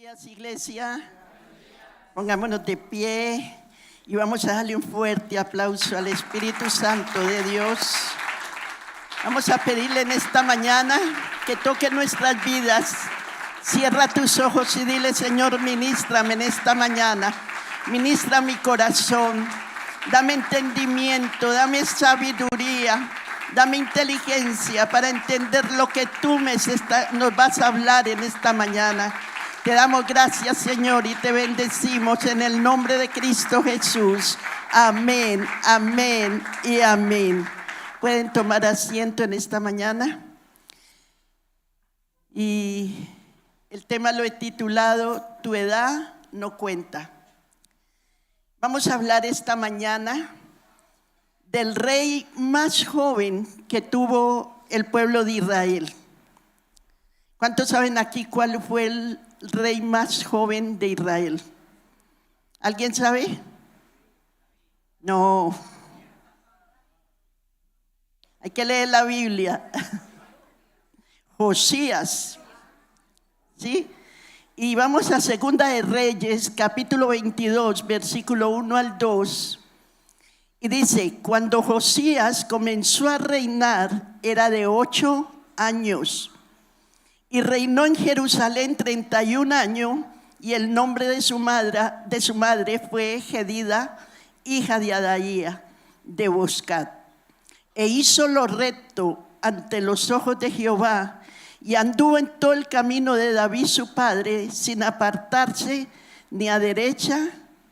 días, iglesia. Pongámonos de pie y vamos a darle un fuerte aplauso al Espíritu Santo de Dios. Vamos a pedirle en esta mañana que toque nuestras vidas. Cierra tus ojos y dile: Señor, ministrame en esta mañana. Ministra mi corazón. Dame entendimiento, dame sabiduría, dame inteligencia para entender lo que tú nos vas a hablar en esta mañana. Te damos gracias, Señor, y te bendecimos en el nombre de Cristo Jesús. Amén, amén y amén. Pueden tomar asiento en esta mañana. Y el tema lo he titulado: Tu edad no cuenta. Vamos a hablar esta mañana del rey más joven que tuvo el pueblo de Israel. ¿Cuántos saben aquí cuál fue el rey más joven de Israel? ¿Alguien sabe? No. Hay que leer la Biblia. Josías. ¿Sí? Y vamos a Segunda de Reyes, capítulo 22, versículo 1 al 2. Y dice: cuando Josías comenzó a reinar, era de 8 años. Y reinó en Jerusalén 31 años, y el nombre de su madre fue Jedida, hija de Adaía, de Boscat. E hizo lo recto ante los ojos de Jehová, y anduvo en todo el camino de David su padre, sin apartarse ni a derecha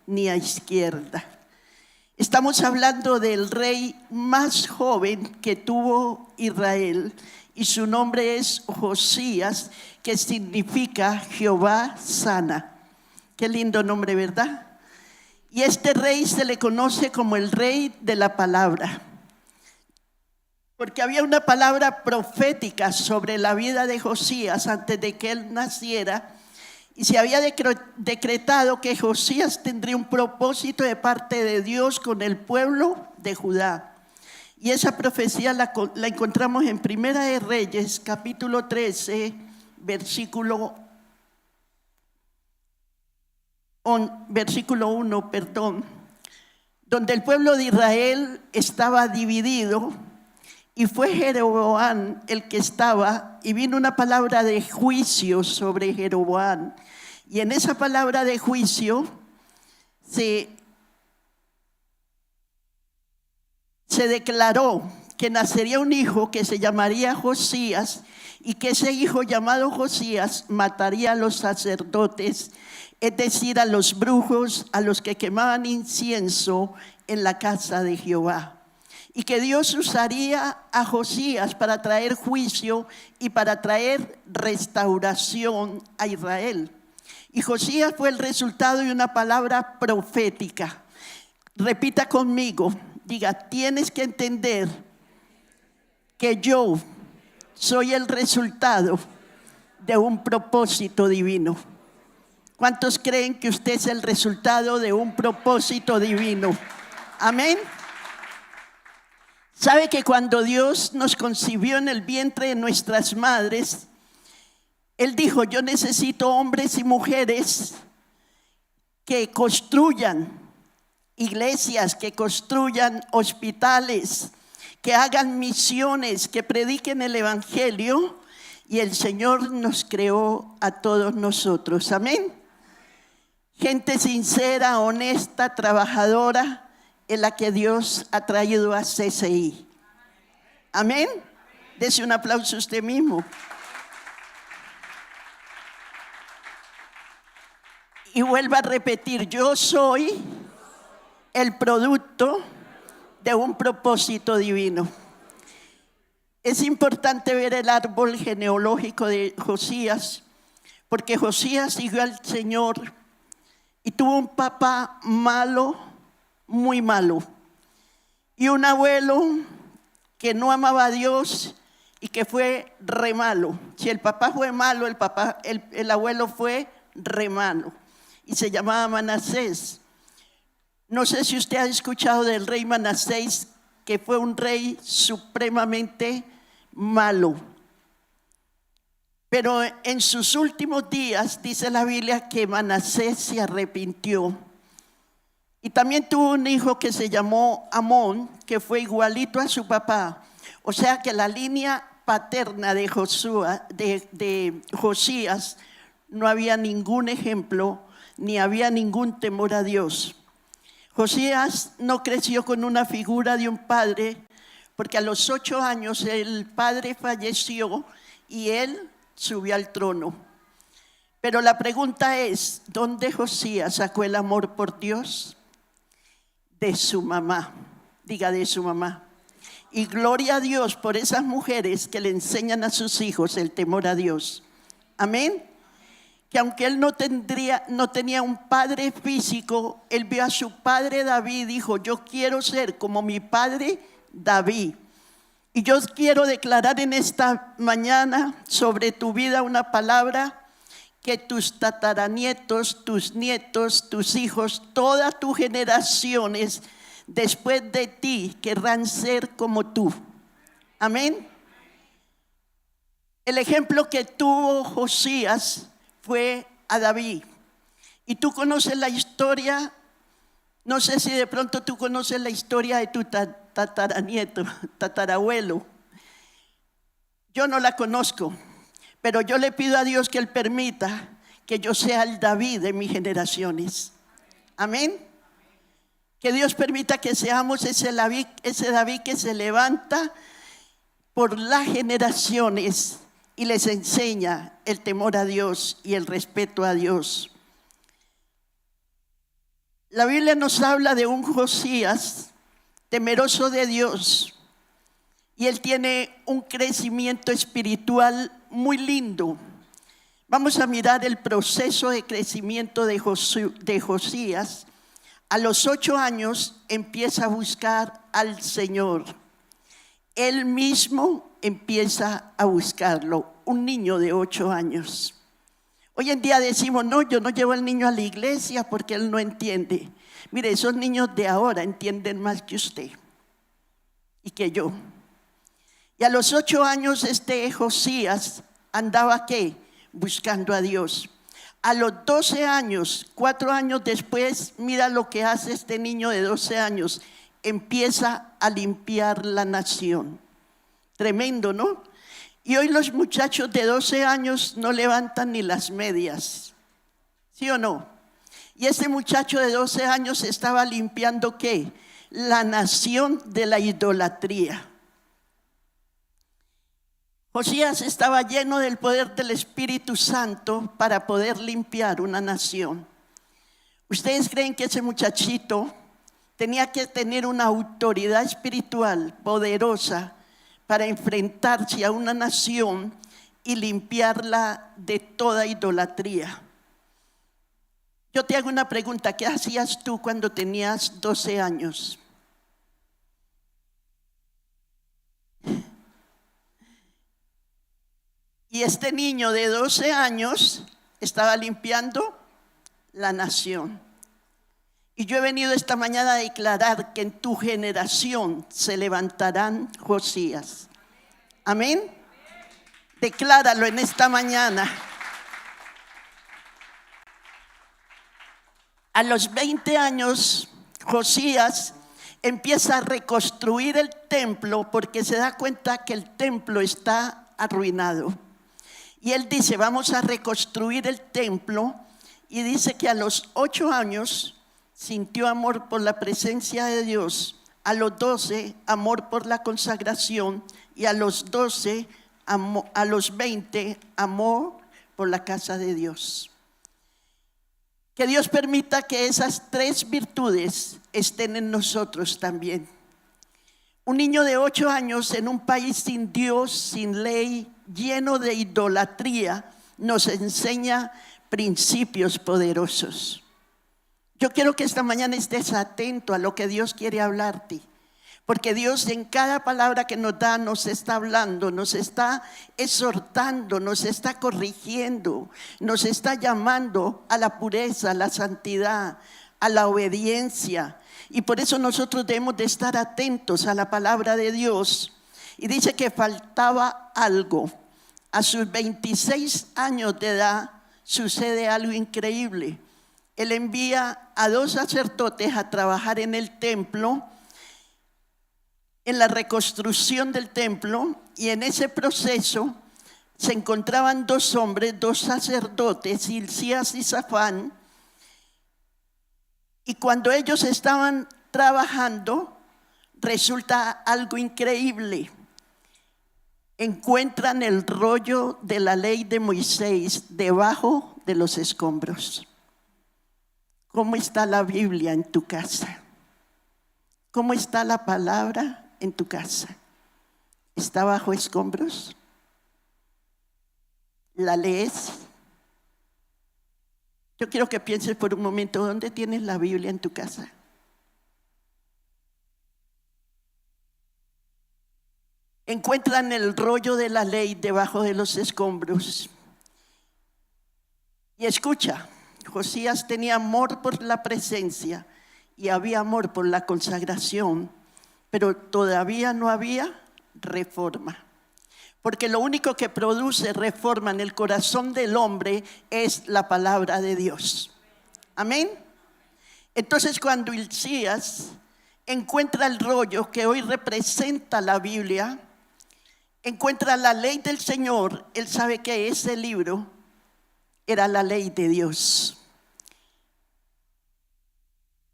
ni a izquierda. Estamos hablando del rey más joven que tuvo Israel, y su nombre es Josías, que significa Jehová sana. Qué lindo nombre, ¿verdad? Y este rey se le conoce como el rey de la palabra, porque había una palabra profética sobre la vida de Josías antes de que él naciera, y se había decretado que Josías tendría un propósito de parte de Dios con el pueblo de Judá. Y esa profecía la encontramos en Primera de Reyes, capítulo 13, versículo 1, donde el pueblo de Israel estaba dividido, y fue Jeroboam el que estaba, y vino una palabra de juicio sobre Jeroboam. Y en esa palabra de juicio se declaró que nacería un hijo que se llamaría Josías, y que ese hijo llamado Josías mataría a los sacerdotes, es decir, a los brujos, a los que quemaban incienso en la casa de Jehová. Y que Dios usaría a Josías para traer juicio y para traer restauración a Israel. Y Josías fue el resultado de una palabra profética. Repita conmigo, diga: tienes que entender que yo soy el resultado de un propósito divino. ¿Cuántos creen que usted es el resultado de un propósito divino? Amén. ¿Sabe que cuando Dios nos concibió en el vientre de nuestras madres, Él dijo: yo necesito hombres y mujeres que construyan iglesias, que construyan hospitales, que hagan misiones, que prediquen el evangelio? Y el Señor nos creó a todos nosotros. Amén. Gente sincera, honesta, trabajadora, en la que Dios ha traído a CCI. Amén. Dese un aplauso a usted mismo. Y vuelva a repetir: yo soy el producto de un propósito divino. Es importante ver el árbol genealógico de Josías, porque Josías siguió al Señor y tuvo un papá malo, muy malo, y un abuelo que no amaba a Dios y que fue re malo. Si el papá fue malo, el abuelo fue re malo, y se llamaba Manasés. No sé si usted ha escuchado del rey Manasés, que fue un rey supremamente malo. Pero en sus últimos días dice la Biblia que Manasés se arrepintió. Y también tuvo un hijo que se llamó Amón, que fue igualito a su papá. O sea que la línea paterna de Josías no había ningún ejemplo, ni había ningún temor a Dios. Josías no creció con una figura de un padre, porque a los 8 años el padre falleció y él subió al trono. Pero la pregunta es, ¿dónde Josías sacó el amor por Dios? De su mamá, diga, de su mamá. Y gloria a Dios por esas mujeres que le enseñan a sus hijos el temor a Dios. Amén. Que aunque él no tenía un padre físico, él vio a su padre David y dijo, yo quiero ser como mi padre David. Y yo quiero declarar en esta mañana sobre tu vida una palabra, que tus tataranietos, tus nietos, tus hijos, todas tus generaciones después de ti querrán ser como tú. Amén. El ejemplo que tuvo Josías fue a David. Y tú conoces la historia, no sé si de pronto tú conoces la historia de tu tataranieto, tatarabuelo. Yo no la conozco, pero yo le pido a Dios que Él permita que yo sea el David de mis generaciones. Amén. Que Dios permita que seamos ese David que se levanta por las generaciones y les enseña el temor a Dios y el respeto a Dios. La Biblia nos habla de un Josías temeroso de Dios, y él tiene un crecimiento espiritual muy lindo. Vamos a mirar el proceso de crecimiento de Josías. A los 8 años empieza a buscar al Señor. Él mismo empieza a buscarlo, un niño de 8 años. Hoy en día decimos, no, yo no llevo al niño a la iglesia porque él no entiende. Mire, esos niños de ahora entienden más que usted y que yo. Y a los 8 años Josías andaba ¿qué? Buscando a Dios. A los 12 años, 4 años después, mira lo que hace este niño de 12 años. Empieza a limpiar la nación. Tremendo, ¿no? Y hoy los muchachos de 12 años no levantan ni las medias. ¿Sí o no? Y ese muchacho de 12 años estaba limpiando ¿qué? La nación de la idolatría. Josías estaba lleno del poder del Espíritu Santo para poder limpiar una nación. ¿Ustedes creen que ese muchachito tenía que tener una autoridad espiritual poderosa para enfrentarse a una nación y limpiarla de toda idolatría? Yo te hago una pregunta, ¿qué hacías tú cuando tenías 12 años? Y este niño de 12 años estaba limpiando la nación. Y yo he venido esta mañana a declarar que en tu generación se levantarán Josías. Amén. Decláralo en esta mañana. A los 20 años, Josías empieza a reconstruir el templo porque se da cuenta que el templo está arruinado. Y él dice, vamos a reconstruir el templo. Y dice que a los 8 años sintió amor por la presencia de Dios. A los 12, amor por la consagración. Y a los 20, amor por la casa de Dios. Que Dios permita que esas 3 virtudes estén en nosotros también. Un niño de 8 años en un país sin Dios, sin ley, lleno de idolatría, nos enseña principios poderosos. Yo quiero que esta mañana estés atento a lo que Dios quiere hablarte, porque Dios en cada palabra que nos da nos está hablando, nos está exhortando, nos está corrigiendo, nos está llamando a la pureza, a la santidad, a la obediencia. Y por eso nosotros debemos de estar atentos a la palabra de Dios. Y dice que faltaba algo. a sus 26 años de edad, sucede algo increíble. Él envía a 2 sacerdotes a trabajar en el templo, en la reconstrucción del templo, y en ese proceso se encontraban 2 hombres, 2 sacerdotes, Hilcías y Safán, y cuando ellos estaban trabajando, resulta algo increíble. Encuentran el rollo de la ley de Moisés debajo de los escombros. ¿Cómo está la Biblia en tu casa? ¿Cómo está la palabra en tu casa? ¿Está bajo escombros? ¿La lees? Yo quiero que pienses por un momento, ¿dónde tienes la Biblia en tu casa? Encuentran el rollo de la ley debajo de los escombros. Y escucha, Josías tenía amor por la presencia y había amor por la consagración, pero todavía no había reforma. Porque lo único que produce reforma en el corazón del hombre es la palabra de Dios. Amén. Entonces, cuando Hilcías encuentra el rollo que hoy representa la Biblia, encuentra la ley del Señor, él sabe que ese libro era la ley de Dios.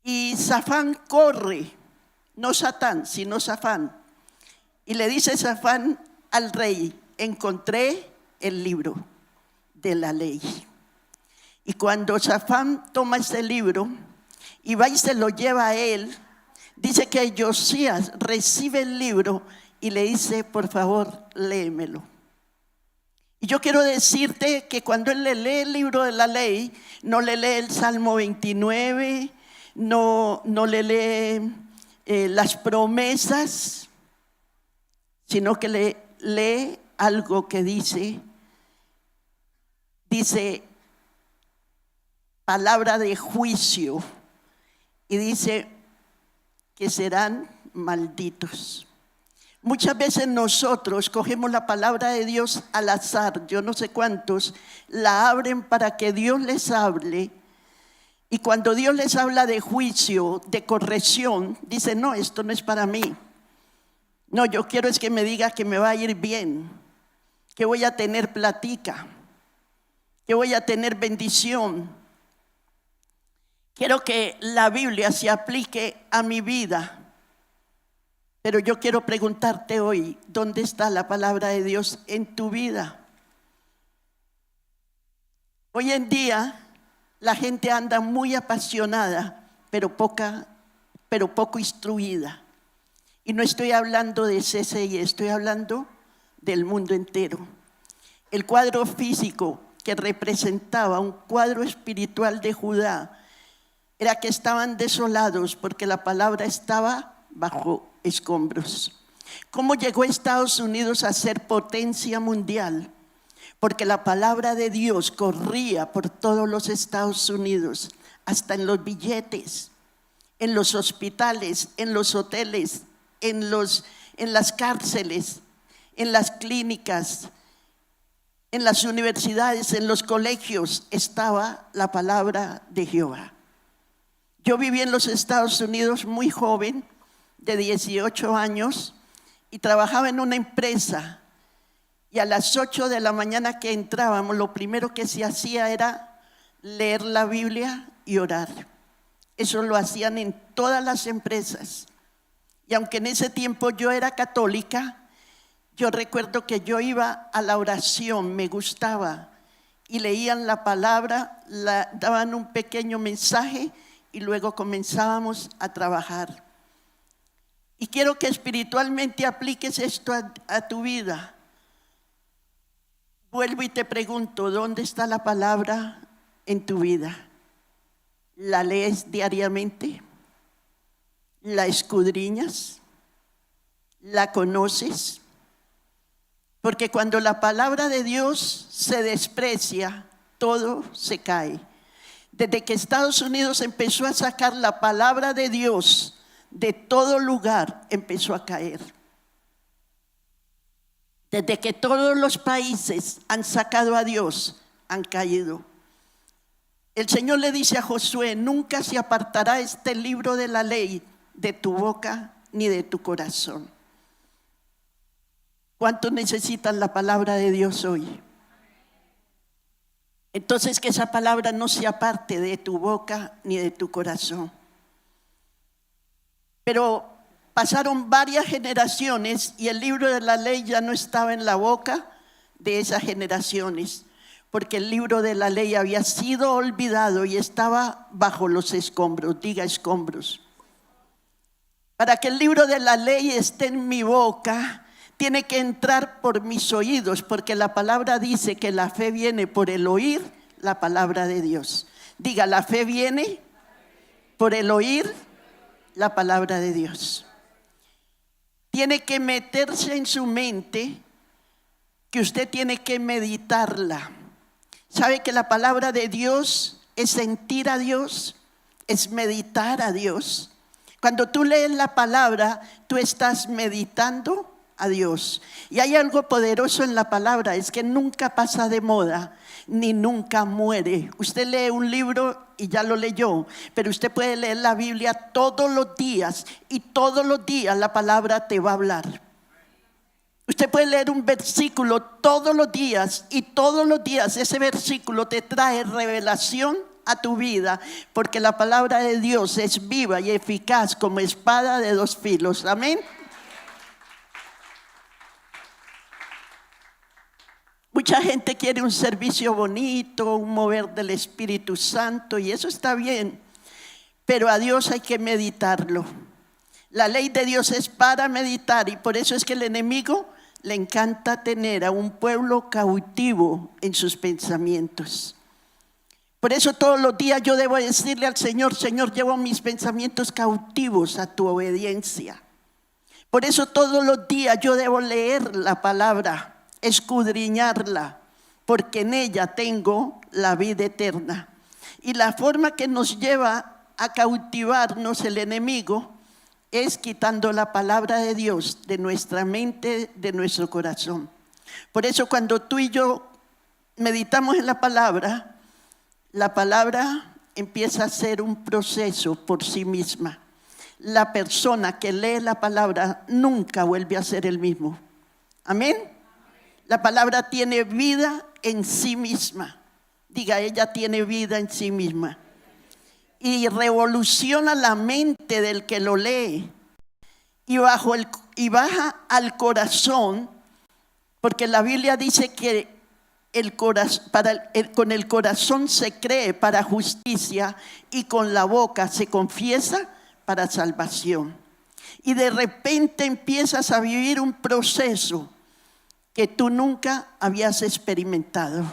Y Safán corre, no Satán, sino Safán, y le dice Safán al rey: encontré el libro de la ley. Y cuando Safán toma ese libro y va y se lo lleva a él, dice que Josías recibe el libro y le dice: por favor, léemelo. Y yo quiero decirte que cuando él le lee el libro de la ley, no le lee el Salmo 29, no le lee las promesas, sino que le lee algo que dice palabra de juicio, y dice que serán malditos. Muchas veces nosotros cogemos la palabra de Dios al azar, yo no sé cuántos la abren para que Dios les hable, y cuando Dios les habla de juicio, de corrección, dicen: no, esto no es para mí. No, yo quiero es que me diga que me va a ir bien, que voy a tener platica, que voy a tener bendición. Quiero que la Biblia se aplique a mi vida. Pero yo quiero preguntarte hoy, ¿dónde está la palabra de Dios en tu vida? Hoy en día la gente anda muy apasionada, pero poco instruida. Y no estoy hablando de CCI, estoy hablando del mundo entero. El cuadro físico que representaba un cuadro espiritual de Judá era que estaban desolados porque la palabra estaba bajo escombros. ¿Cómo llegó Estados Unidos a ser potencia mundial? Porque la palabra de Dios corría por todos los Estados Unidos, hasta en los billetes, en los hospitales, en los hoteles, en las cárceles, en las clínicas, en las universidades, en los colegios, estaba la palabra de Jehová. Yo viví en los Estados Unidos muy joven, de 18 años, y trabajaba en una empresa, y a las 8 de la mañana que entrábamos, lo primero que se hacía era leer la Biblia y orar. Eso lo hacían en todas las empresas. Y aunque en ese tiempo yo era católica, yo recuerdo que yo iba a la oración, me gustaba, y leían la palabra, daban un pequeño mensaje y luego comenzábamos a trabajar. Y quiero que espiritualmente apliques esto a tu vida. Vuelvo y te pregunto, ¿dónde está la palabra en tu vida? ¿La lees diariamente? ¿La escudriñas? ¿La conoces? Porque cuando la palabra de Dios se desprecia, todo se cae. Desde que Estados Unidos empezó a sacar la palabra de Dios de todo lugar, empezó a caer. Desde que todos los países han sacado a Dios, han caído. El Señor le dice a Josué: nunca se apartará este libro de la ley de tu boca ni de tu corazón. ¿Cuántos necesitan la palabra de Dios hoy? Entonces, que esa palabra no se aparte de tu boca ni de tu corazón. Pero pasaron varias generaciones y el libro de la ley ya no estaba en la boca de esas generaciones, porque el libro de la ley había sido olvidado y estaba bajo los escombros. Diga escombros. Para que el libro de la ley esté en mi boca, tiene que entrar por mis oídos, porque la palabra dice que la fe viene por el oír la palabra de Dios. Diga, la fe viene por el oír la palabra de Dios. Tiene que meterse en su mente, que usted tiene que meditarla. ¿Sabe que la palabra de Dios es sentir a Dios? Es meditar a Dios. Cuando tú lees la palabra, tú estás meditando a Dios. Y hay algo poderoso en la palabra, es que nunca pasa de moda, ni nunca muere. Usted lee un libro y ya lo leyó, pero usted puede leer la Biblia todos los días y todos los días la palabra te va a hablar. Usted puede leer un versículo todos los días y todos los días ese versículo te trae revelación a tu vida, porque la palabra de Dios es viva y eficaz como espada de dos filos. Amén. Mucha gente quiere un servicio bonito, un mover del Espíritu Santo, y eso está bien, pero a Dios hay que meditarlo. La ley de Dios es para meditar, y por eso es que el enemigo le encanta tener a un pueblo cautivo en sus pensamientos. Por eso todos los días yo debo decirle al Señor: Señor, llevo mis pensamientos cautivos a tu obediencia. Por eso todos los días yo debo leer la palabra, escudriñarla, porque en ella tengo la vida eterna. Y la forma que nos lleva a cautivarnos el enemigo es quitando la palabra de Dios de nuestra mente, de nuestro corazón. Por eso cuando tú y yo meditamos en la palabra empieza a ser un proceso por sí misma. La persona que lee la palabra nunca vuelve a ser el mismo. Amén. La palabra tiene vida en sí misma. Diga, ella tiene vida en sí misma. Y revoluciona la mente del que lo lee. Y baja al corazón, porque la Biblia dice que con el corazón se cree para justicia y con la boca se confiesa para salvación. Y de repente empiezas a vivir un proceso que tú nunca habías experimentado.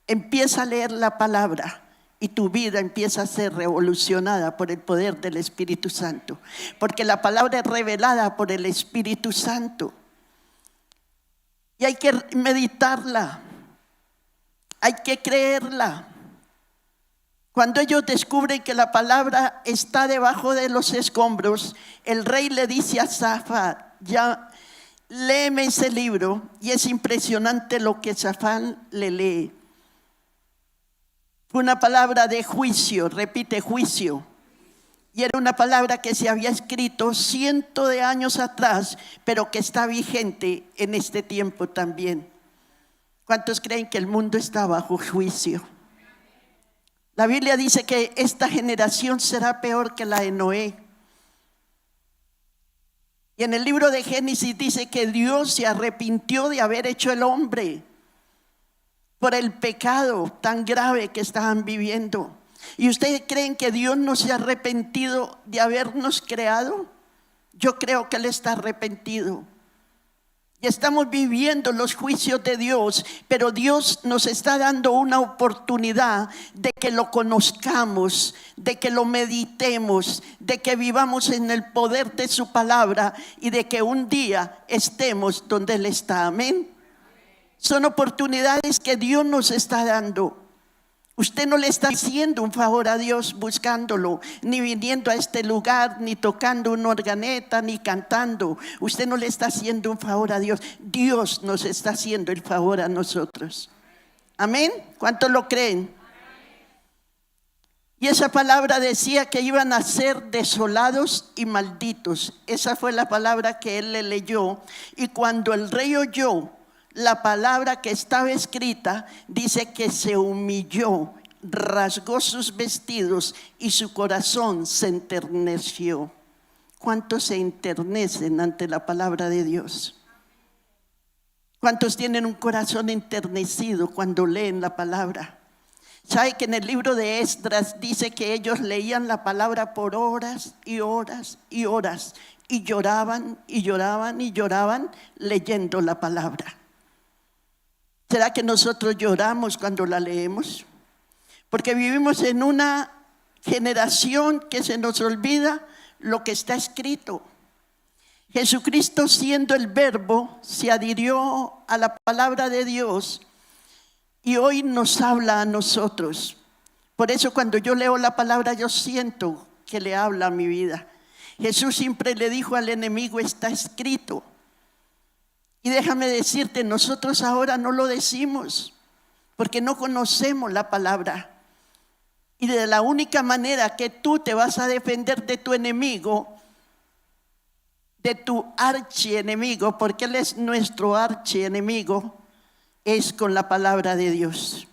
Empieza a leer la palabra y tu vida empieza a ser revolucionada por el poder del Espíritu Santo, porque la palabra es revelada por el Espíritu Santo y hay que meditarla, hay que creerla. Cuando ellos descubren que la palabra está debajo de los escombros, el rey le dice a Safán: ya, léeme ese libro. Y es impresionante lo que Safán le lee. Fue una palabra de juicio, repite, juicio. Y era una palabra que se había escrito cientos de años atrás, pero que está vigente en este tiempo también. ¿Cuántos creen que el mundo está bajo juicio? La Biblia dice que esta generación será peor que la de Noé. Y en el libro de Génesis dice que Dios se arrepintió de haber hecho el hombre por el pecado tan grave que estaban viviendo. ¿Y ustedes creen que Dios no se ha arrepentido de habernos creado? Yo creo que Él está arrepentido. Y estamos viviendo los juicios de Dios, pero Dios nos está dando una oportunidad de que lo conozcamos, de que lo meditemos, de que vivamos en el poder de su palabra y de que un día estemos donde Él está. Amén. Son oportunidades que Dios nos está dando. Usted no le está haciendo un favor a Dios buscándolo, ni viniendo a este lugar, ni tocando una organeta, ni cantando. Usted no le está haciendo un favor a Dios. Dios nos está haciendo el favor a nosotros. Amén. ¿Cuántos lo creen? Y esa palabra decía que iban a ser desolados y malditos. Esa fue la palabra que él le leyó. Y cuando el rey oyó la palabra que estaba escrita, dice que se humilló, rasgó sus vestidos y su corazón se enterneció. ¿Cuántos se enternecen ante la palabra de Dios? ¿Cuántos tienen un corazón enternecido cuando leen la palabra? ¿Sabe que en el libro de Esdras dice que ellos leían la palabra por horas y horas y horas y lloraban y lloraban y lloraban leyendo la palabra? ¿Será que nosotros lloramos cuando la leemos? Porque vivimos en una generación que se nos olvida lo que está escrito. Jesucristo, siendo el Verbo, se adhirió a la palabra de Dios y hoy nos habla a nosotros. Por eso cuando yo leo la palabra yo siento que le habla a mi vida. Jesús siempre le dijo al enemigo: está escrito. Y déjame decirte, nosotros ahora no lo decimos porque no conocemos la palabra. Y de la única manera que tú te vas a defender de tu enemigo, de tu archienemigo, porque él es nuestro archienemigo, es con la palabra de Dios.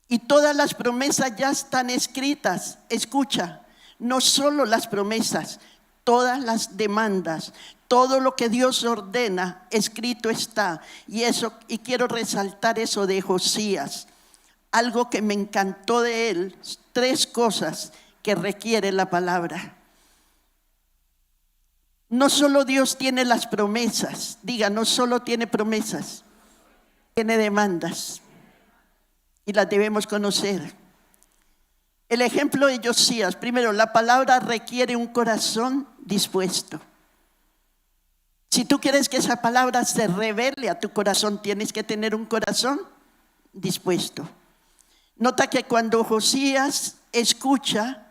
Y todas las promesas ya están escritas. Escucha, no solo las promesas, todas las demandas, todo lo que Dios ordena, escrito está. Y quiero resaltar eso de Josías. Algo que me encantó de él, 3 cosas que requiere la palabra. No solo Dios tiene las promesas, diga, no solo tiene promesas, tiene demandas y las debemos conocer. El ejemplo de Josías: primero, la palabra requiere un corazón dispuesto. Si tú quieres que esa palabra se revele a tu corazón, tienes que tener un corazón dispuesto. Nota que cuando Josías escucha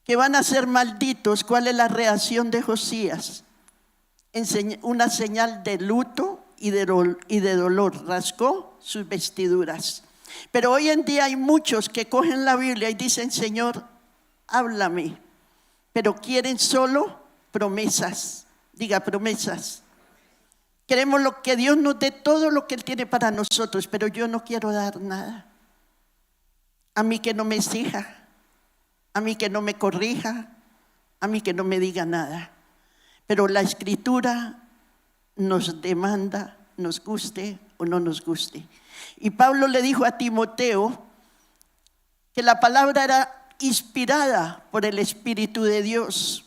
que van a ser malditos, ¿cuál es la reacción de Josías? Una señal de luto y de dolor. Rasgó sus vestiduras. Pero hoy en día hay muchos que cogen la Biblia y dicen: Señor, háblame. Pero quieren solo promesas. Diga, promesas. Queremos lo que Dios nos dé, todo lo que Él tiene para nosotros, pero yo no quiero dar nada. A mí que no me exija, a mí que no me corrija, a mí que no me diga nada. Pero la Escritura nos demanda, nos guste o no nos guste. Y Pablo le dijo a Timoteo que la palabra era inspirada por el Espíritu de Dios.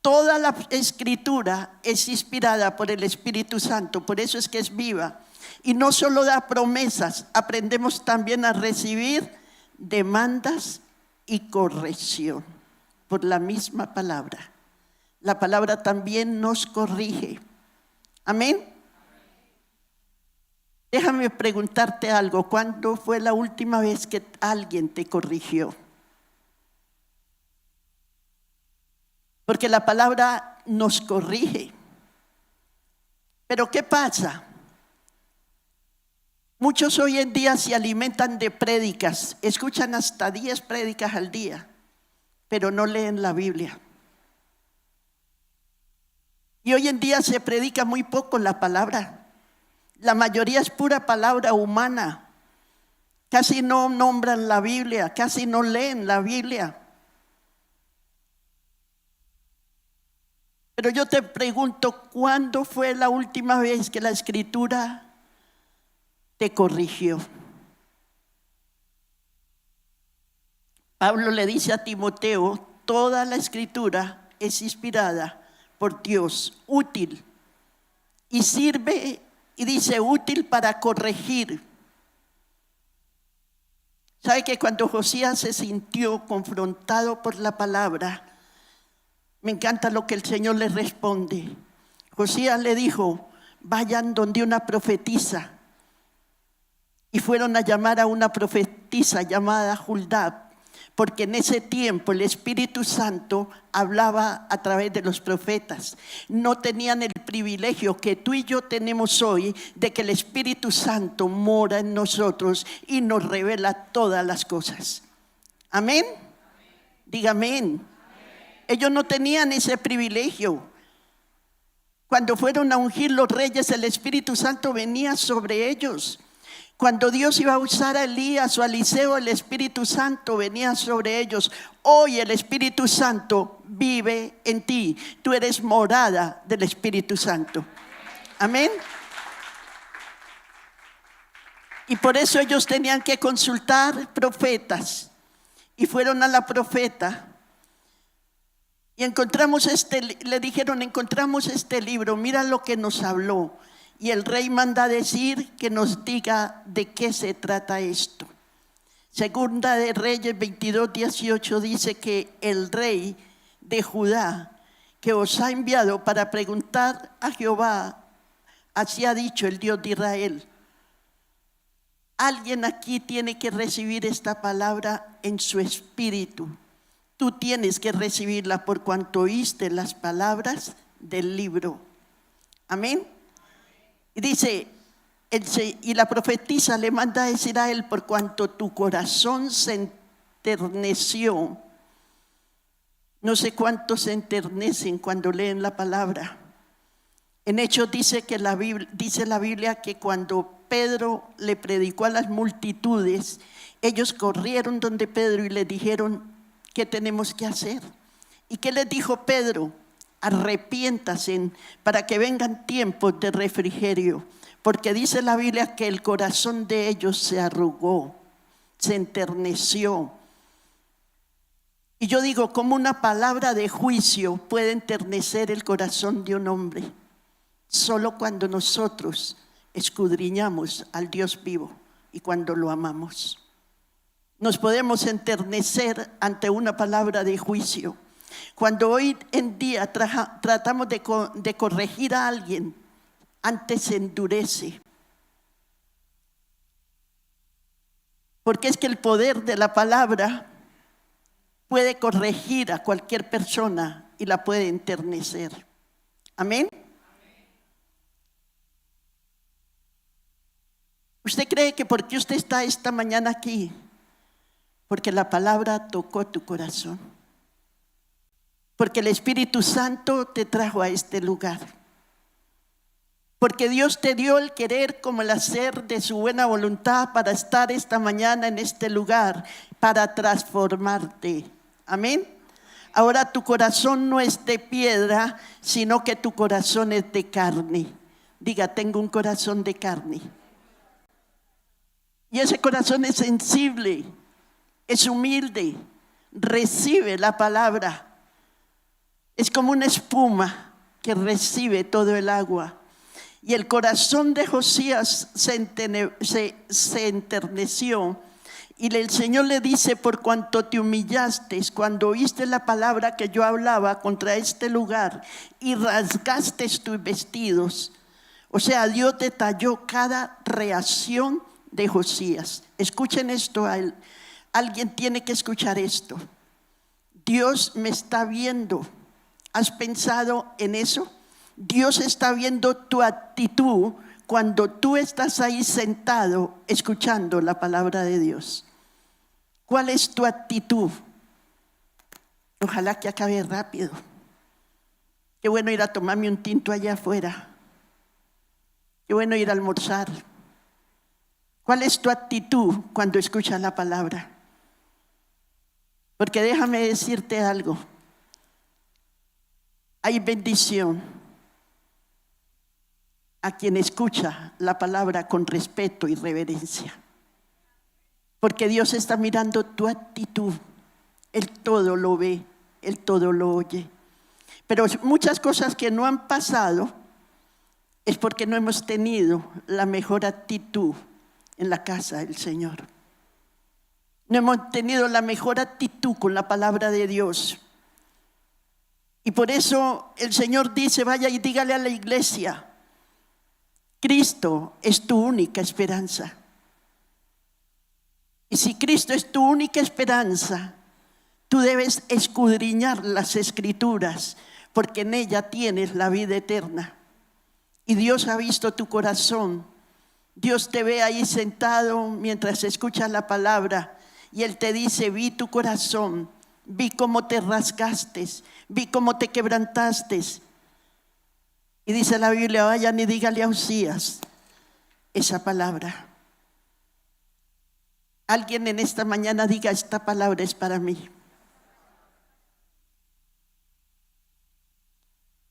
Toda la Escritura es inspirada por el Espíritu Santo, por eso es que es viva. Y no solo da promesas, aprendemos también a recibir demandas y corrección por la misma palabra. La palabra también nos corrige. Amén. Déjame preguntarte algo: ¿cuándo fue la última vez que alguien te corrigió? Porque la palabra nos corrige. Pero ¿qué pasa? Muchos hoy en día se alimentan de prédicas, escuchan hasta 10 prédicas al día, pero no leen la Biblia. Y hoy en día se predica muy poco la palabra. La mayoría es pura palabra humana. Casi no nombran la Biblia, casi no leen la Biblia. Pero yo te pregunto, ¿cuándo fue la última vez que la Escritura te corrigió? Pablo le dice a Timoteo: toda la Escritura es inspirada por Dios, útil, y sirve, y dice, útil para corregir. ¿Sabe que cuando Josías se sintió confrontado por la palabra, me encanta lo que el Señor le responde? Josías le dijo: vayan donde una profetisa. Y y fueron a llamar a una profetisa llamada Juldab, porque en ese tiempo el Espíritu Santo hablaba a través de los profetas. No tenían el privilegio que tú y yo tenemos hoy de que el Espíritu Santo mora en nosotros y nos revela todas las cosas. Amén. Diga amén. Ellos no tenían ese privilegio. Cuando fueron a ungir los reyes, el Espíritu Santo venía sobre ellos. Cuando Dios iba a usar a Elías o a Eliseo, el Espíritu Santo venía sobre ellos. Hoy el Espíritu Santo vive en ti. Tú eres morada del Espíritu Santo. Amén. Y por eso ellos tenían que consultar profetas. Y fueron a la profeta. Y le dijeron, encontramos este libro, mira lo que nos habló. Y el rey manda a decir que nos diga de qué se trata esto. Segunda de Reyes 22:18 dice que el rey de Judá, que os ha enviado para preguntar a Jehová, así ha dicho el Dios de Israel. Alguien aquí tiene que recibir esta palabra en su espíritu. Tú tienes que recibirla por cuanto oíste las palabras del libro. Amén. Y dice, y la profetisa le manda a decir a él, por cuanto tu corazón se enterneció. No sé cuántos se enternecen cuando leen la palabra. En Hechos dice la Biblia que cuando Pedro le predicó a las multitudes, ellos corrieron donde Pedro y le dijeron, ¿qué tenemos que hacer? ¿Y qué les dijo Pedro? Arrepiéntase para que vengan tiempos de refrigerio, porque dice la Biblia que el corazón de ellos se arrugó, se enterneció. Y yo digo, ¿cómo una palabra de juicio puede enternecer el corazón de un hombre? Solo cuando nosotros escudriñamos al Dios vivo y cuando lo amamos. Nos podemos enternecer ante una palabra de juicio. Cuando hoy en día tratamos de corregir a alguien, antes se endurece. Porque es que el poder de la palabra puede corregir a cualquier persona y la puede enternecer. Amén. ¿Usted cree que porque usted está esta mañana aquí, porque la palabra tocó tu corazón? Porque el Espíritu Santo te trajo a este lugar. Porque Dios te dio el querer como el hacer de su buena voluntad para estar esta mañana en este lugar, para transformarte. Amén. Ahora tu corazón no es de piedra, sino que tu corazón es de carne. Diga, tengo un corazón de carne. Y ese corazón es sensible, es humilde, recibe la palabra. Es como una espuma que recibe todo el agua. Y el corazón de Josías se enterneció. Y el Señor le dice, por cuanto te humillaste, cuando oíste la palabra que yo hablaba contra este lugar y rasgaste tus vestidos. O sea, Dios detalló cada reacción de Josías. Escuchen esto, alguien tiene que escuchar esto. Dios me está viendo. ¿Has pensado en eso? Dios está viendo tu actitud cuando tú estás ahí sentado escuchando la palabra de Dios. ¿Cuál es tu actitud? Ojalá que acabe rápido. Qué bueno ir a tomarme un tinto allá afuera. Qué bueno ir a almorzar. ¿Cuál es tu actitud cuando escuchas la palabra? Porque déjame decirte algo. Hay bendición a quien escucha la palabra con respeto y reverencia. Porque Dios está mirando tu actitud. Él todo lo ve, Él todo lo oye. Pero muchas cosas que no han pasado es porque no hemos tenido la mejor actitud en la casa del Señor. No hemos tenido la mejor actitud con la palabra de Dios. Y por eso el Señor dice, vaya y dígale a la iglesia, Cristo es tu única esperanza. Y si Cristo es tu única esperanza, tú debes escudriñar las Escrituras, porque en ella tienes la vida eterna. Y Dios ha visto tu corazón. Dios te ve ahí sentado mientras escuchas la palabra, y Él te dice: vi tu corazón, vi cómo te rasgaste, vi cómo te quebrantaste. Y dice la Biblia: vayan y dígale a Usías esa palabra. Alguien en esta mañana diga: esta palabra es para mí.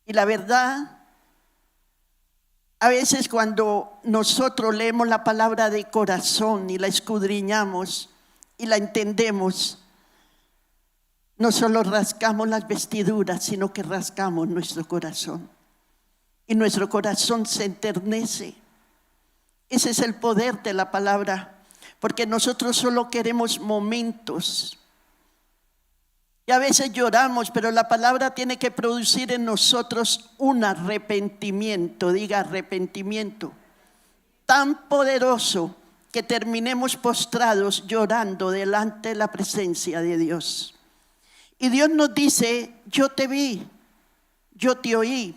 Y la verdad, a veces cuando nosotros leemos la palabra de corazón y la escudriñamos y la entendemos, no solo rascamos las vestiduras, sino que rascamos nuestro corazón. Y nuestro corazón se enternece. Ese es el poder de la palabra, porque nosotros solo queremos momentos. Y a veces lloramos, pero la palabra tiene que producir en nosotros un arrepentimiento, diga arrepentimiento, tan poderoso que terminemos postrados llorando delante de la presencia de Dios. Y Dios nos dice: yo te vi, yo te oí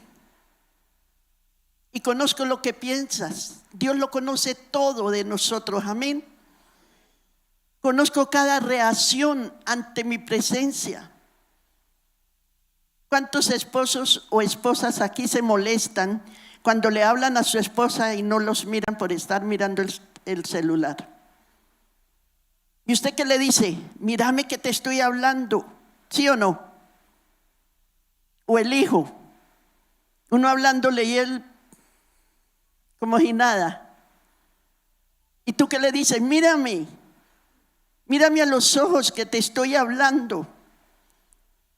y conozco lo que piensas. Dios lo conoce todo de nosotros, amén. Conozco cada reacción ante mi presencia. ¿Cuántos esposos o esposas aquí se molestan cuando le hablan a su esposa y no los miran por estar mirando el celular? ¿Y usted qué le dice? Mírame que te estoy hablando, ¿sí o no? O el hijo, uno hablándole y él como si nada. ¿Y tú qué le dices? Mírame a los ojos que te estoy hablando.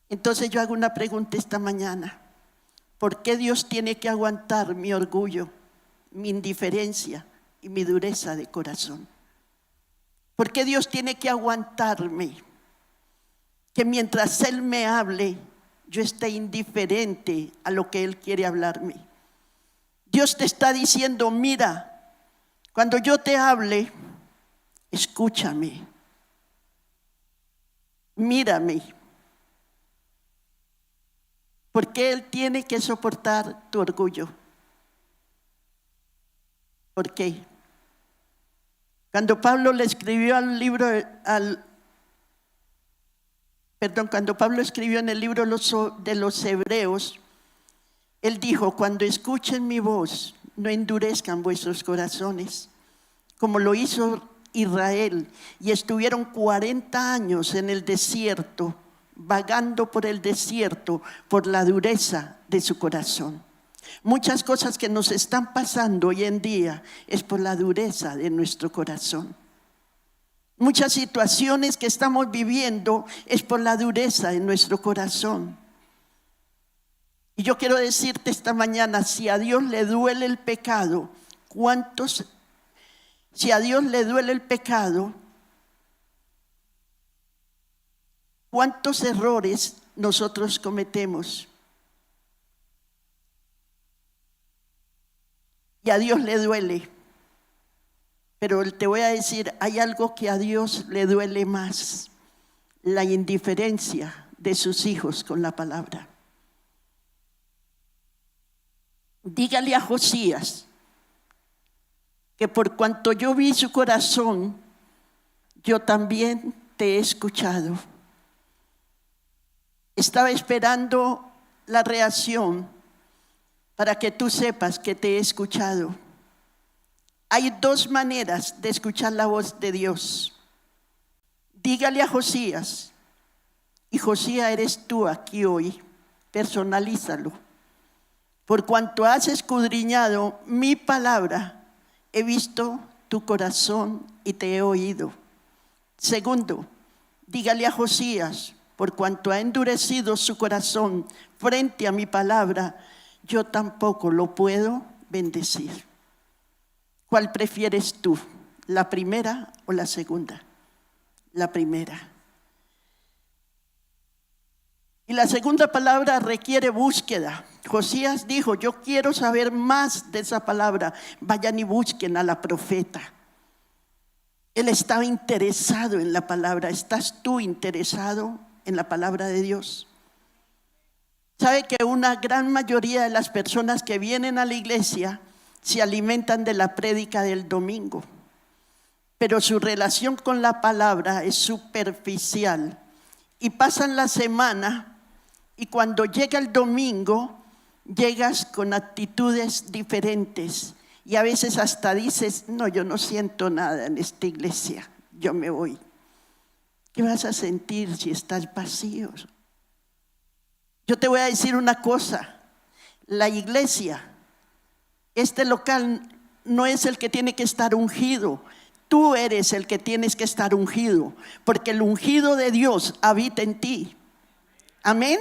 Entonces yo hago una pregunta esta mañana: ¿por qué Dios tiene que aguantar mi orgullo, mi indiferencia y mi dureza de corazón? ¿Por qué Dios tiene que aguantarme que mientras Él me hable, yo esté indiferente a lo que Él quiere hablarme? Dios te está diciendo: mira, cuando yo te hable, escúchame, mírame. Porque Él tiene que soportar tu orgullo. ¿Por qué? Cuando Pablo le escribió cuando Pablo escribió en el libro de los Hebreos, él dijo: cuando escuchen mi voz, no endurezcan vuestros corazones, como lo hizo Israel, y estuvieron 40 años en el desierto, vagando por el desierto por la dureza de su corazón. Muchas cosas que nos están pasando hoy en día es por la dureza de nuestro corazón. Muchas situaciones que estamos viviendo es por la dureza de nuestro corazón. Y yo quiero decirte esta mañana: si a Dios le duele el pecado, si a Dios le duele el pecado, ¿cuántos errores nosotros cometemos? Y a Dios le duele. Pero te voy a decir, hay algo que a Dios le duele más: la indiferencia de sus hijos con la palabra. Dígale a Josías que por cuanto yo vi su corazón, yo también te he escuchado. Estaba esperando la reacción para que tú sepas que te he escuchado. Hay dos maneras de escuchar la voz de Dios. Dígale a Josías, y Josías eres tú aquí hoy, personalízalo. Por cuanto has escudriñado mi palabra, he visto tu corazón y te he oído. Segundo, dígale a Josías: por cuanto ha endurecido su corazón frente a mi palabra, yo tampoco lo puedo bendecir. ¿Cuál prefieres tú? ¿La primera o la segunda? La primera. Y la segunda palabra requiere búsqueda. Josías dijo: yo quiero saber más de esa palabra. Vayan y busquen a la profeta. Él estaba interesado en la palabra. ¿Estás tú interesado en la palabra de Dios? ¿Sabe que una gran mayoría de las personas que vienen a la iglesia se alimentan de la prédica del domingo? Pero su relación con la palabra es superficial. Y pasan la semana y cuando llega el domingo, llegas con actitudes diferentes. Y a veces hasta dices, no, yo no siento nada en esta iglesia, yo me voy. ¿Qué vas a sentir si estás vacío? Yo te voy a decir una cosa, la iglesia, este local no es el que tiene que estar ungido. Tú eres el que tienes que estar ungido, porque el ungido de Dios habita en ti. Amén.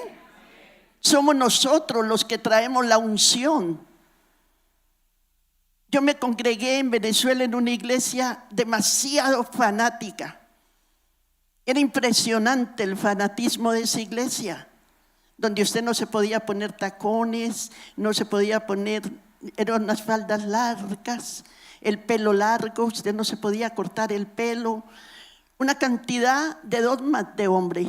Somos nosotros los que traemos la unción. Yo me congregué en Venezuela en una iglesia demasiado fanática. Era impresionante el fanatismo de esa iglesia, donde usted no se podía poner tacones, no se podía poner, eran unas faldas largas, el pelo largo, usted no se podía cortar el pelo, una cantidad de dogmas de hombre.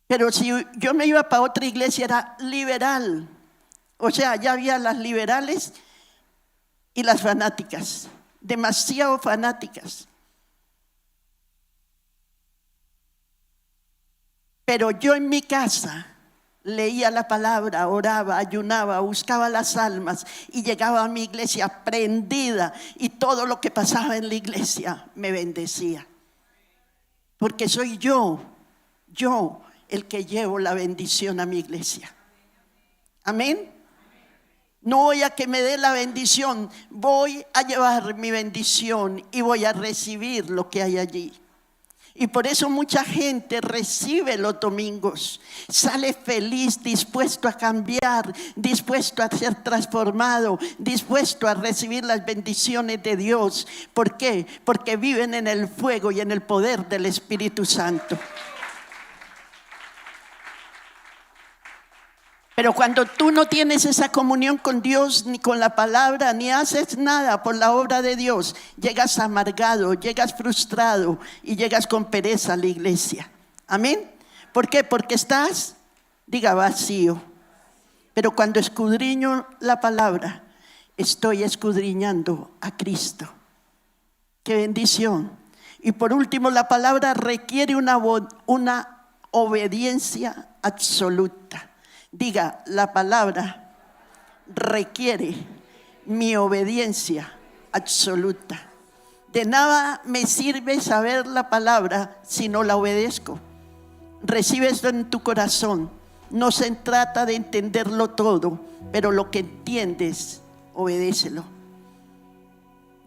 Pero si yo me iba para otra iglesia era liberal, o sea, ya había las liberales y las fanáticas, demasiado fanáticas. Pero yo en mi casa leía la palabra, oraba, ayunaba, buscaba las almas y llegaba a mi iglesia prendida y todo lo que pasaba en la iglesia me bendecía. Porque soy yo el que llevo la bendición a mi iglesia. Amén. No voy a que me dé la bendición, voy a llevar mi bendición y voy a recibir lo que hay allí. Y por eso mucha gente recibe los domingos, sale feliz, dispuesto a cambiar, dispuesto a ser transformado, dispuesto a recibir las bendiciones de Dios. ¿Por qué? Porque viven en el fuego y en el poder del Espíritu Santo. Pero cuando tú no tienes esa comunión con Dios, ni con la palabra, ni haces nada por la obra de Dios, llegas amargado, llegas frustrado y llegas con pereza a la iglesia. Amén. ¿Por qué? Porque estás, diga, vacío. Pero cuando escudriño la palabra, estoy escudriñando a Cristo. ¡Qué bendición! Y por último, la palabra requiere una obediencia absoluta. Diga, la palabra requiere mi obediencia absoluta. De nada me sirve saber la palabra si no la obedezco. Recibe esto en tu corazón. No se trata de entenderlo todo, pero lo que entiendes, obedécelo.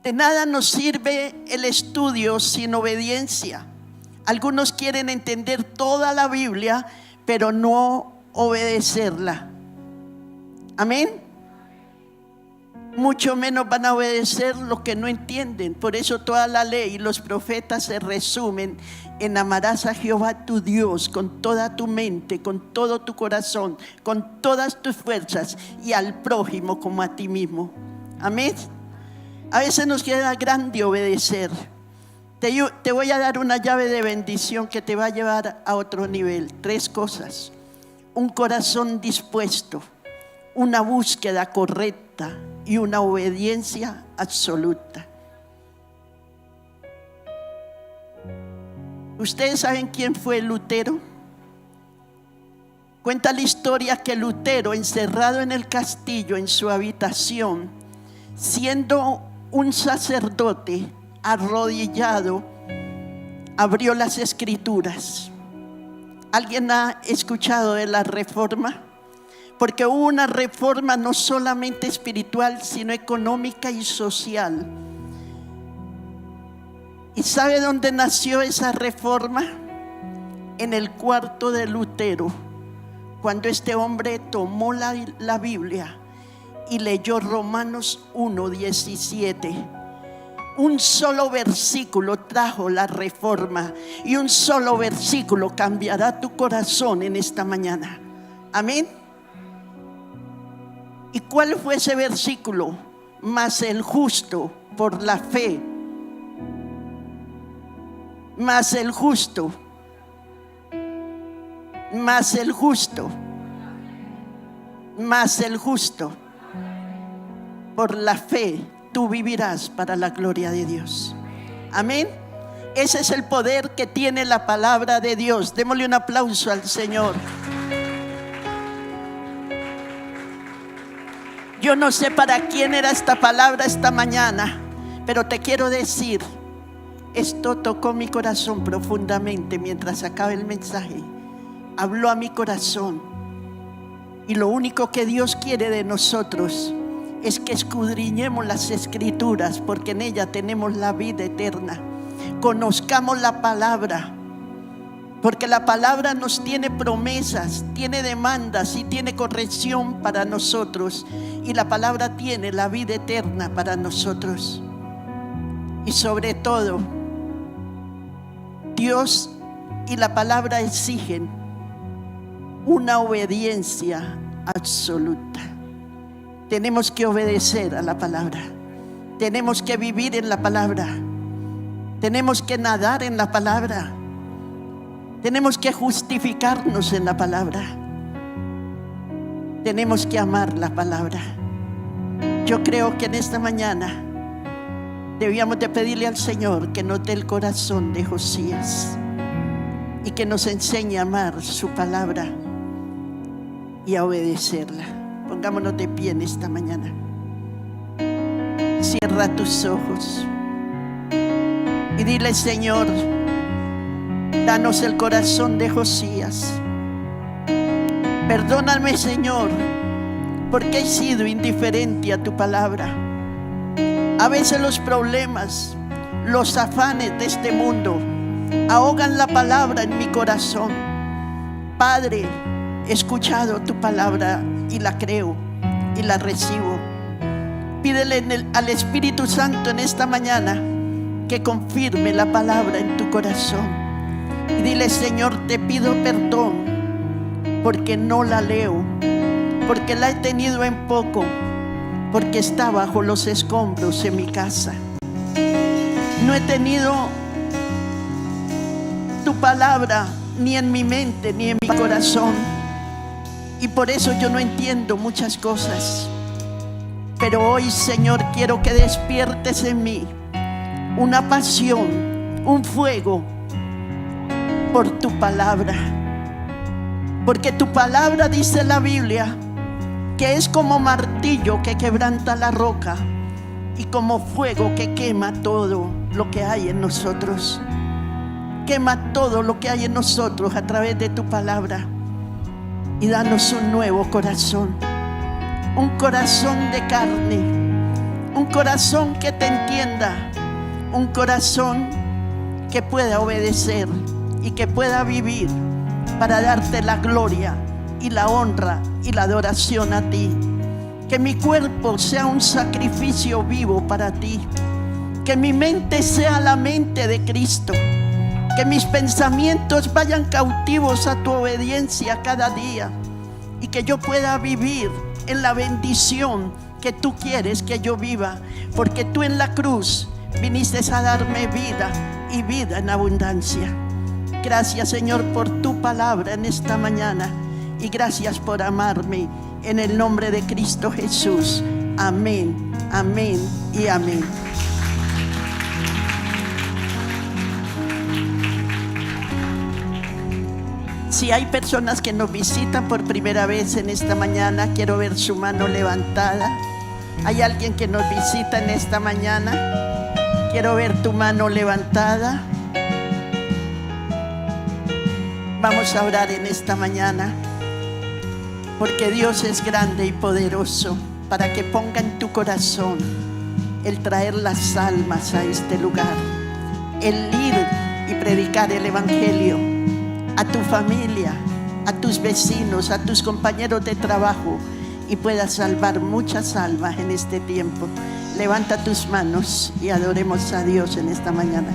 De nada nos sirve el estudio sin obediencia. Algunos quieren entender toda la Biblia, pero no obedecerla. Amén. Mucho menos van a obedecer lo que no entienden. Por eso toda la ley y los profetas se resumen en: amarás a Jehová tu Dios con toda tu mente, con todo tu corazón, con todas tus fuerzas, y al prójimo como a ti mismo. Amén. A veces nos queda grande obedecer. Te voy a dar una llave de bendición que te va a llevar a otro nivel. 3 cosas: un corazón dispuesto, una búsqueda correcta y una obediencia absoluta. ¿Ustedes saben quién fue Lutero? Cuenta la historia que Lutero, encerrado en el castillo, en su habitación, siendo un sacerdote arrodillado, abrió las Escrituras. ¿Alguien ha escuchado de la reforma? Porque hubo una reforma no solamente espiritual, sino económica y social. ¿Y sabe dónde nació esa reforma? En el cuarto de Lutero, cuando este hombre tomó la Biblia y leyó Romanos 1:17. Un solo versículo trajo la reforma, y un solo versículo cambiará tu corazón en esta mañana. Amén. ¿Y cuál fue ese versículo? Mas el justo por la fe. Mas el justo, mas el justo, mas el justo, por la fe tú vivirás para la gloria de Dios. Amén. Ese es el poder que tiene la palabra de Dios. Démosle un aplauso al Señor. Yo no sé para quién era esta palabra esta mañana, pero te quiero decir, esto tocó mi corazón profundamente mientras acaba el mensaje. Habló a mi corazón. Y lo único que Dios quiere de nosotros es que escudriñemos las Escrituras, porque en ella tenemos la vida eterna. Conozcamos la palabra, porque la palabra nos tiene promesas, tiene demandas y tiene corrección para nosotros. Y la palabra tiene la vida eterna para nosotros. Y sobre todo, Dios y la palabra exigen una obediencia absoluta. Tenemos que obedecer a la palabra. Tenemos que vivir en la palabra. Tenemos que nadar en la palabra. Tenemos que justificarnos en la palabra. Tenemos que amar la palabra. Yo creo que en esta mañana debíamos de pedirle al Señor que nos dé el corazón de Josías y que nos enseñe a amar su palabra y a obedecerla. Pongámonos de pie en esta mañana. Cierra tus ojos y dile: Señor, danos el corazón de Josías. Perdóname, Señor, porque he sido indiferente a tu palabra. A veces los problemas, los afanes de este mundo ahogan la palabra en mi corazón. Padre, he escuchado tu palabra y la creo y la recibo. Pídele al Espíritu Santo en esta mañana que confirme la palabra en tu corazón. Y dile: Señor, te pido perdón porque no la leo, porque la he tenido en poco, porque está bajo los escombros en mi casa. No he tenido tu palabra ni en mi mente ni en mi corazón, y por eso yo no entiendo muchas cosas. Pero hoy, Señor, quiero que despiertes en mí una pasión, un fuego por tu palabra, porque tu palabra, dice la Biblia, que es como martillo que quebranta la roca y como fuego que quema todo lo que hay en nosotros. Quema todo lo que hay en nosotros a través de tu palabra, y danos un nuevo corazón, un corazón de carne, un corazón que te entienda, un corazón que pueda obedecer y que pueda vivir para darte la gloria y la honra y la adoración a ti. Que mi cuerpo sea un sacrificio vivo para ti. Que mi mente sea la mente de Cristo. Que mis pensamientos vayan cautivos a tu obediencia cada día. Y que yo pueda vivir en la bendición que tú quieres que yo viva. Porque tú en la cruz viniste a darme vida y vida en abundancia. Gracias, Señor, por tu palabra en esta mañana. Y gracias por amarme. En el nombre de Cristo Jesús. Amén, amén y amén. Si hay personas que nos visitan por primera vez en esta mañana, quiero ver su mano levantada. ¿Hay alguien que nos visita en esta mañana? Quiero ver tu mano levantada. Vamos a orar en esta mañana, porque Dios es grande y poderoso para que ponga en tu corazón el traer las almas a este lugar, el ir y predicar el Evangelio a tu familia, a tus vecinos, a tus compañeros de trabajo, y puedas salvar muchas almas en este tiempo. Levanta tus manos y adoremos a Dios en esta mañana.